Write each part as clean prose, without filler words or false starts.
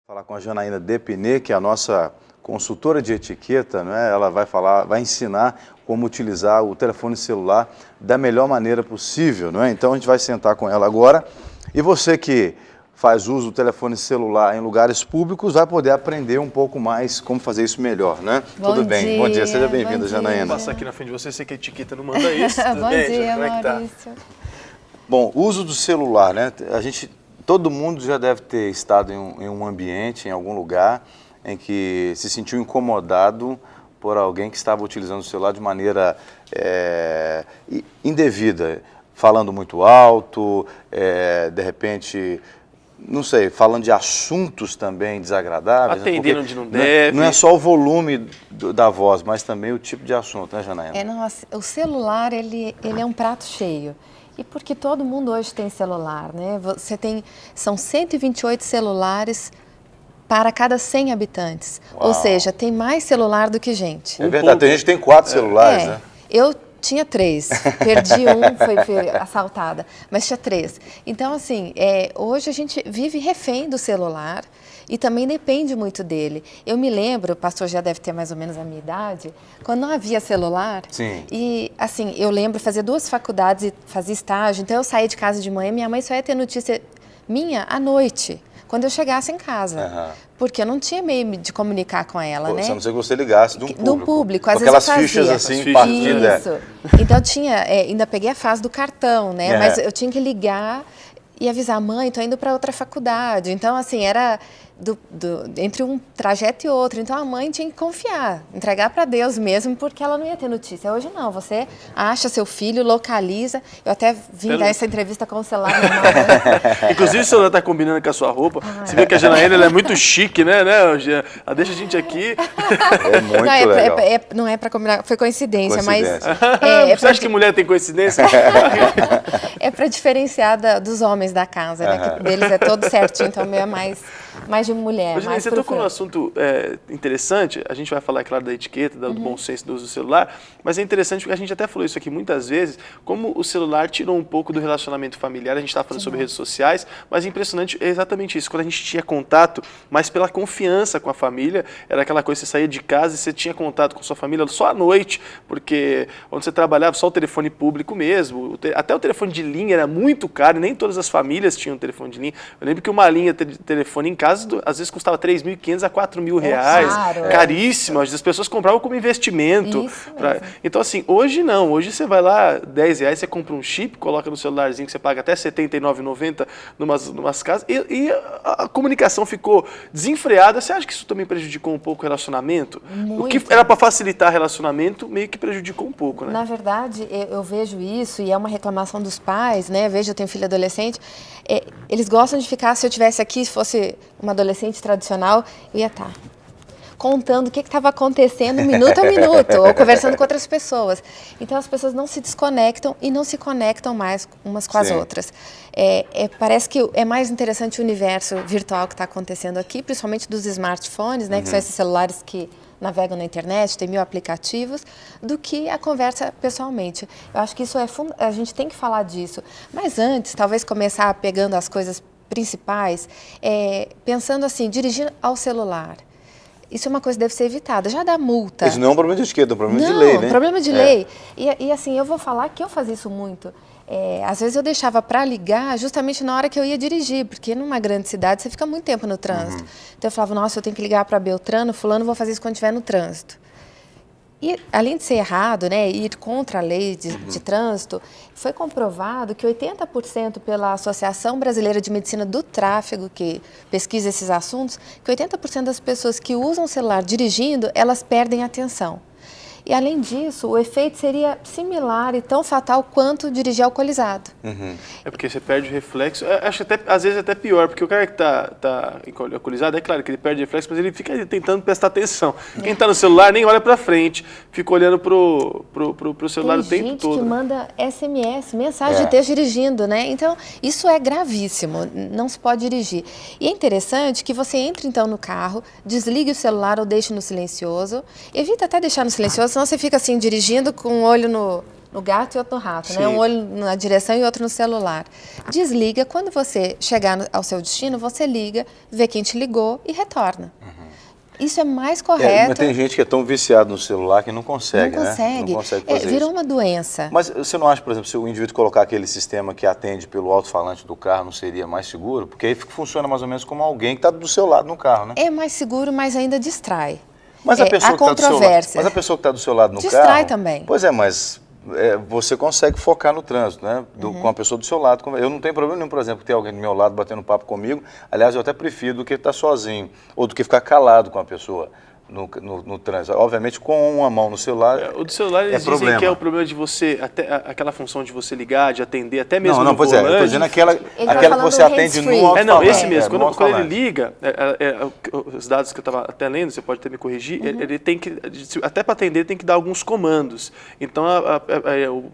Falar com a Janaína Depinê, que é a nossa consultora de etiqueta, né? Ela vai ensinar como utilizar o telefone celular da melhor maneira possível, não é? Então a gente vai sentar com ela agora. E você que faz uso do telefone celular em lugares públicos vai poder aprender um pouco mais como fazer isso melhor, né? Tudo bem? Bom dia, seja bem-vinda, Janaína. Vou passar aqui na frente de você, sei que a etiqueta não manda isso. Bom dia, como é que Maurício. Bom, uso do celular, né? Todo mundo já deve ter estado em um ambiente, em algum lugar, em que se sentiu incomodado por alguém que estava utilizando o celular de maneira indevida, falando muito alto, de repente, não sei, falando de assuntos também desagradáveis. Atendendo onde não deve. Não é só o volume da voz, mas também o tipo de assunto, né, Janaína? O celular, ele é um prato cheio. E porque todo mundo hoje tem celular, né? São 128 celulares para cada 100 habitantes. Uau. Ou seja, tem mais celular do que gente. É verdade, tem gente que tem 4 celulares, né? Eu tinha 3, perdi um, foi assaltada, mas tinha 3. Então, assim, hoje a gente vive refém do celular e também depende muito dele. Eu me lembro, o pastor já deve ter mais ou menos a minha idade, quando não havia celular. Sim. E, assim, eu lembro, fazia 2 faculdades e fazia estágio, então eu saía de casa de manhã, minha mãe só ia ter notícia minha à noite, quando eu chegasse em casa. Uhum. Porque eu não tinha meio de comunicar com ela, né? A não ser que você ligasse de um público. Do público, às com vezes aquelas eu fazia. fichas assim, Fichas, partida. Isso. Então tinha, ainda peguei a fase do cartão, né? Mas eu tinha que ligar e avisar, mãe, tô indo para outra faculdade. Então, assim, era entre um trajeto e outro. Então, a mãe tinha que confiar, entregar para Deus mesmo, porque ela não ia ter notícia. Hoje não, você acha seu filho, localiza. Eu até vim dar essa entrevista com o celular normal. Né? Inclusive, o celular tá combinando com a sua roupa. Você vê que a Janaína ela é muito chique, né? Ela deixa a gente aqui. É muito legal. Não é para combinar, foi coincidência. Mas... Você acha que mulher tem coincidência? É para diferenciar dos homens da casa, né? Que deles é todo certinho, então o meu é mais de mulher. Mas, mais você tocou num assunto interessante, a gente vai falar, é claro, da etiqueta, do bom senso do uso do celular, mas é interessante porque a gente até falou isso aqui muitas vezes, como o celular tirou um pouco do relacionamento familiar, a gente estava falando sobre redes sociais, mas é impressionante, é exatamente isso, quando a gente tinha contato, mas pela confiança com a família, era aquela coisa, você saía de casa e você tinha contato com sua família só à noite, porque onde você trabalhava, só o telefone público mesmo, até o telefone de linha era muito caro, e nem todas as famílias tinham telefone de linha. Eu lembro que uma linha de telefone em casa, às vezes custava R$3.500 a R$4.000. Claro, caríssimo. As pessoas compravam como investimento. Então, assim, hoje não. Hoje você vai lá, R$10, você compra um chip, coloca no celularzinho que você paga até R$79,90 numas casas, e a comunicação ficou desenfreada. Você acha que isso também prejudicou um pouco o relacionamento? Muito. O que era para facilitar relacionamento, meio que prejudicou um pouco, né? Na verdade, eu vejo isso, e é uma reclamação dos pais, né? Eu tenho filho adolescente, eles gostam de ficar, se eu tivesse aqui, se fosse uma adolescente tradicional, eu ia estar contando o que estava acontecendo minuto a minuto, ou conversando com outras pessoas. Então, as pessoas não se desconectam e não se conectam mais umas com as outras. Parece que é mais interessante o universo virtual que está acontecendo aqui, principalmente dos smartphones, né, que são esses celulares que navegam na internet, tem 1000 aplicativos, do que a conversa pessoalmente. Eu acho que isso a gente tem que falar disso. Mas antes, talvez começar pegando as coisas principais, pensando assim, dirigir ao celular. Isso é uma coisa que deve ser evitada. Já dá multa. Isso não é um problema de etiqueta, é um problema de lei, né? Não, problema de lei. E assim, eu vou falar que eu fazia isso muito. Às vezes eu deixava para ligar justamente na hora que eu ia dirigir, porque numa grande cidade você fica muito tempo no trânsito. Então eu falava, nossa, eu tenho que ligar para Beltrano, fulano, vou fazer isso quando estiver no trânsito. E, além de ser errado, né, ir contra a lei de trânsito, foi comprovado que 80% pela Associação Brasileira de Medicina do Tráfego, que pesquisa esses assuntos, que 80% das pessoas que usam o celular dirigindo, elas perdem a atenção. E, além disso, o efeito seria similar e tão fatal quanto dirigir alcoolizado. É porque você perde o reflexo. Acho até, às vezes, até pior, porque o cara que está alcoolizado, é claro que ele perde o reflexo, mas ele fica tentando prestar atenção. Quem está no celular nem olha para frente, fica olhando pro celular o tempo todo. Tem gente que manda SMS, mensagem de texto dirigindo, né? Então, isso é gravíssimo, não se pode dirigir. E é interessante que você entre, então, no carro, desligue o celular ou deixe no silencioso, evita até deixar no silencioso, senão você fica assim, dirigindo com o olho no gato e outro no rato, Sim. né? Um olho na direção e outro no celular. Desliga, quando você chegar ao seu destino, você liga, vê quem te ligou e retorna. Isso é mais correto. Mas tem gente que é tão viciado no celular que não consegue, Não né? consegue. Não consegue fazer Virou isso. uma doença. Mas você não acha, por exemplo, se o indivíduo colocar aquele sistema que atende pelo alto-falante do carro, não seria mais seguro? Porque aí funciona mais ou menos como alguém que está do seu lado no carro, né? É mais seguro, mas ainda distrai. Mas a pessoa há que está do seu lado, controvérsia. mas a pessoa que está do seu lado no Distrai carro... também. Pois é, mas você consegue focar no trânsito, né? Com a pessoa do seu lado. Eu não tenho problema nenhum, por exemplo, ter alguém do meu lado batendo papo comigo. Aliás, eu até prefiro do que estar sozinho, ou do que ficar calado com a pessoa no trânsito. Obviamente, com uma mão no celular. O do celular eles dizem problema. que é o problema de você, até aquela função de você ligar, de atender, até mesmo Não, no pois volante. eu estou dizendo aquela tá que você falando atende no hands-free. alto-falante. Não, esse mesmo. no Quando ele alto-falante. liga, os dados que eu estava até lendo, você pode até me corrigir, ele tem que, até para atender, ele tem que dar alguns comandos. Então,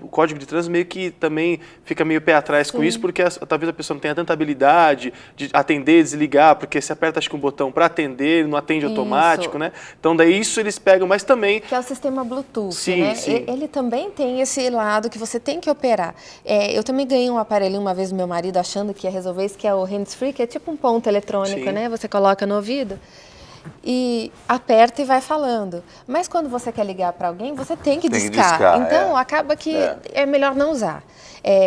o código de trânsito meio que também fica meio pé atrás com isso, porque talvez a pessoa não tenha tanta habilidade de atender, desligar, porque você aperta, acho que um botão para atender, ele não atende automático, né? Então, daí isso eles pegam, mas também... Que é o sistema Bluetooth, Sim, né? sim. Ele também tem esse lado que você tem que operar. Eu também ganhei um aparelhinho uma vez do meu marido achando que ia resolver isso, que é o hands-free, que é tipo um ponto eletrônico, Sim. né? Você coloca no ouvido e aperta e vai falando. Mas quando você quer ligar para alguém, você tem que Tem que discar. discar, Então, acaba que é melhor não usar.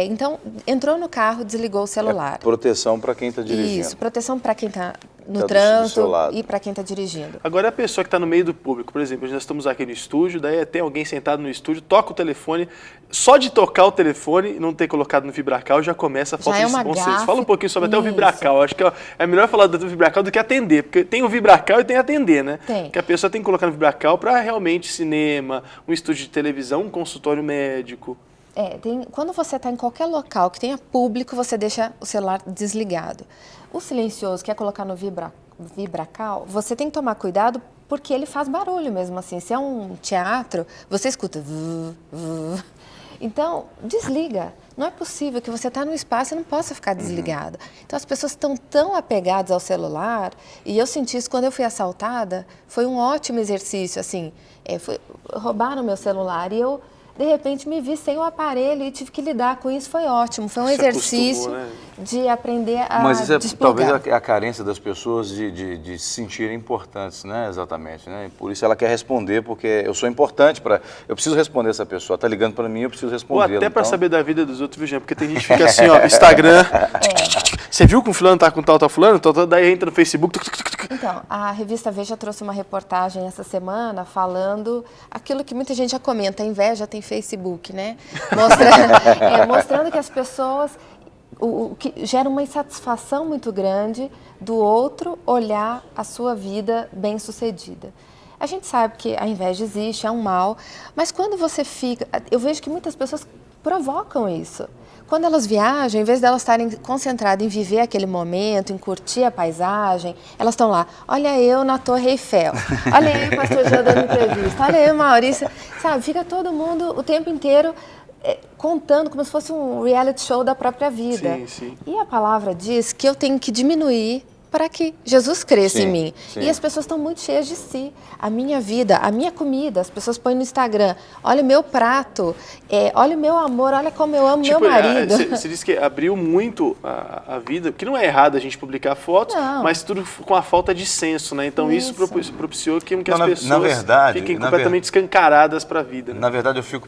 Então, entrou no carro, desligou o celular. Proteção para quem está dirigindo. Isso, proteção para quem está no Tá do trânsito seu lado. e para quem está dirigindo. Agora, a pessoa que está no meio do público, por exemplo, nós estamos aqui no estúdio, daí tem alguém sentado no estúdio, toca o telefone, só de tocar o telefone e não ter colocado no vibracal já começa a falta Já é desse uma bom senso. gafe. Fala um pouquinho sobre até o Isso. vibracal. Acho que é melhor falar do vibracal do que atender, porque tem o vibracal e tem atender, né? Tem. Porque a pessoa tem que colocar no vibracal para realmente cinema, um estúdio de televisão, um consultório médico. Quando você está em qualquer local que tenha público, você deixa o celular desligado. O silencioso, que é colocar no vibracal, você tem que tomar cuidado porque ele faz barulho mesmo assim. Se é um teatro, você escuta... Então, desliga. Não é possível que você está no espaço e não possa ficar desligado. Então, as pessoas estão tão apegadas ao celular, e eu senti isso quando eu fui assaltada, foi um ótimo exercício, assim, roubaram meu celular e eu, de repente, me vi sem o aparelho e tive que lidar com isso, foi ótimo, foi um Se exercício acostumou, né? de aprender a Mas isso desplugar. talvez a carência das pessoas de se sentirem importantes, né? Exatamente, né? Por isso ela quer responder, porque eu sou importante para... Eu preciso responder essa pessoa, está ligando para mim, eu preciso Ou responder. até para saber da vida dos outros, viu, Jean? Porque tem gente que fica assim, ó, Instagram... Você viu que um fulano tá com tal fulano? Daí entra no Facebook... Então, a revista Veja trouxe uma reportagem essa semana falando aquilo que muita gente já comenta, a inveja tem Facebook, né? Mostrando que as pessoas, o que gera uma insatisfação muito grande do outro olhar a sua vida bem-sucedida. A gente sabe que a inveja existe, é um mal, mas quando você fica... Eu vejo que muitas pessoas provocam isso. Quando elas viajam, em vez de elas estarem concentradas em viver aquele momento, em curtir a paisagem, elas estão lá, olha eu na Torre Eiffel, olha aí o pastor Jean dando entrevista, olha aí o Maurício, sabe, fica todo mundo o tempo inteiro contando como se fosse um reality show da própria vida. Sim, sim. E a palavra diz que eu tenho que diminuir para que Jesus cresça em mim. Sim. E as pessoas estão muito cheias de si. A minha vida, a minha comida, as pessoas põem no Instagram, olha o meu prato, olha o meu amor, olha como eu amo meu marido. Você disse que abriu muito a vida, que não é errado a gente publicar fotos, Não. mas tudo com a falta de senso, né? Então isso propiciou que Não, as na pessoas verdade, fiquem completamente escancaradas para a vida. Né? Na verdade, eu fico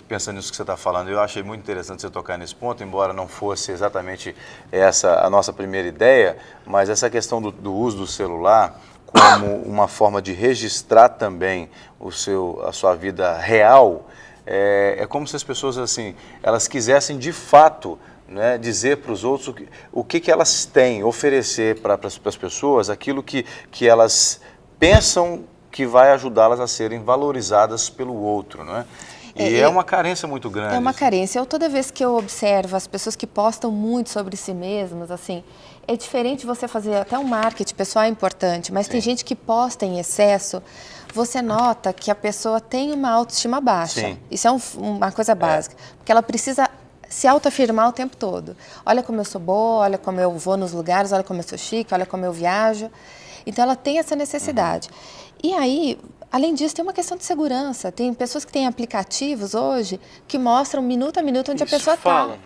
pensando nisso que você está falando. Eu achei muito interessante você tocar nesse ponto, embora não fosse exatamente essa a nossa primeira ideia, mas essa questão do uso do celular como uma forma de registrar também a sua vida real, é como se as pessoas, assim, elas quisessem de fato, né, dizer para os outros o que elas têm, oferecer para as pessoas aquilo que elas pensam que vai ajudá-las a serem valorizadas pelo outro, não é? E é uma carência muito grande. É uma carência. Toda vez que eu observo as pessoas que postam muito sobre si mesmas, assim, é diferente você fazer até um marketing pessoal é importante, mas tem gente que posta em excesso, você nota que a pessoa tem uma autoestima baixa. Sim. Isso é uma coisa básica, porque ela precisa se autoafirmar o tempo todo. Olha como eu sou boa, olha como eu vou nos lugares, olha como eu sou chique, olha como eu viajo. Então ela tem essa necessidade. E aí, Além disso, tem uma questão de segurança. Tem pessoas que têm aplicativos hoje que mostram minuto a minuto onde a pessoa está. Fala.